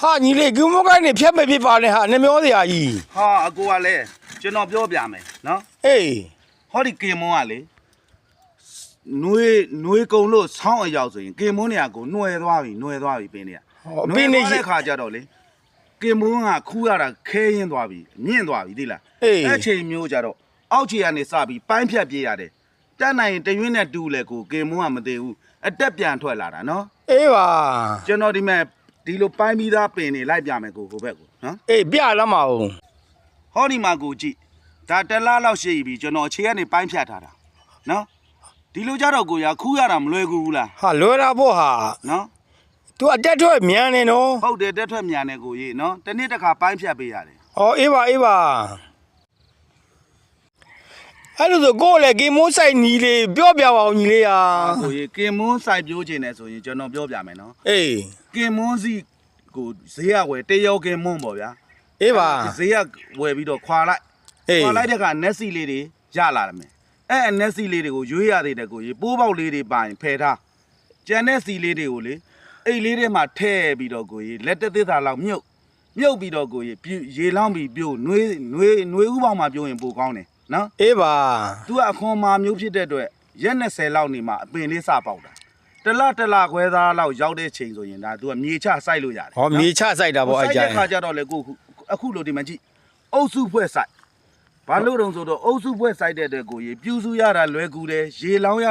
ဟာညီလေးကူမကိုင်းနေဖြတ်မဲ့ဖြစ်ပါနဲ့ဟာနှမျောစရာကြီး ဟာအကိုကလည်းကျွန်တော်ပြောပြမယ်နော် အေး ဟောဒီကင်မွန်းကလေနွေကုံလို့ဆောင်းအရောက်ဆိုရင်ကင်မွန်းတွေကကိုနှွယ်သွားပြီပင်တွေက ဟောပင်းနေ တဲ့ခါကြတော့လေကင်မွန်းကခူးရတာခဲရင်သွားပြီမြင့်သွားပြီသိလား အေး အဲ့ချိန်မျိုးကြတော့အောက်ခြေကနေစပြီးပိုင်းဖြတ်ပြေးရတယ်တက်နိုင်တရွင်းနဲ့တူလေကိုကင်မွန်းကမသေးဘူးအတက်ပြန်ထွက်လာတာနော် အေးပါ ကျွန်တော်ဒီမဲ့ဒီလိုပိုင်းပြီးသားပင်တွေလိုက်ပြမယ်ကိုဟိုဘက်ကိုနော် အေးပြလာမအောင် ဟောဒီမှာကိုကြည့်ဒါတစ်လားလောက်ရှိပြီကျွန်တော်အခြေကနေပိုင်းဖြတ်ထားတာနော်ဒီလိုကြတော့ကိုရခူးရတာမလွယ်ဘူးလား ဟာလွယ်တာပေါ့ဟာ နော် သူအတက်ထွက်မြန်နေနော် ဟုတ်တယ်တက်ထွက်မြန်တယ်ကိုကြီးနော်တစ်နေ့တစ်ခါပိုင်းဖြတ်ပေးရတယ် ဟောအေးပါအဲ့လိုဆိုကိုယ်လည်းဂေမိုးဆိုင်ညီလေးပြောပြပါအောင်ညီလေးဟာ ကိုကြီးကင်မွန်းစိုက်ပြိုးခြင်းနဲ့ဆိုရင်ကျွန်တော်ပြောပြမယ်နော် အေး ကင်မွန်းစီကိုဈေးရဝယ်တရောကင်မွန်းပေါ့ဗျာ အေးပါ ဈေးရဝယ်ပြီးတော့ခွာလိုက် အေး ခွာလိုက်တဲ့အခါနက်စီလေးတွေရလာတယ်မယ်အဲ့နက်စီလေးတွေကိုရွေးရသေးတယ်ကိုကြီးပိုးပေါက်လေးတွေပါရင်ဖယ်ထားကျန်တဲ့စီလေးတွေကိုလေအိတ်လေးတွေမှာထည့်ပြီးတော့ကိုကြီးလက်တသစ္စာလောက်မြုပ်ပြီးတော့ကိုကြီးရေလောင်းပြီးပြို့နွေးဥပေါင်းမှာပြို့ရင်ပိုကောင်းတယ်နော် အေးပါ သူကအခွန်မာမျိုးဖြစ်တဲ့အတွက်ရက်20လောက်နေမှအပင်လေးစပေါက်တာတလခွဲသားလောက်ရောက်တဲ့ချိန်ဆိုရင်ဒါသူကမြေချစိုက်လို့ရတယ် ဟောမြေချစိုက်တာပေါ့အ စိုက် ကြို တဲ့ င် ခါကျတော့လေကိုအခုလိုဒီမှာကြည့်အုပ်စုဖွဲ့စိုက်ဘာလို့တုံးဆိုတော့အုပ်စုဖွဲ့စိုက်တဲ့အတွက်ကိုရေပြူစုရတာလွယ်ကူတယ်ရေလောင်းရ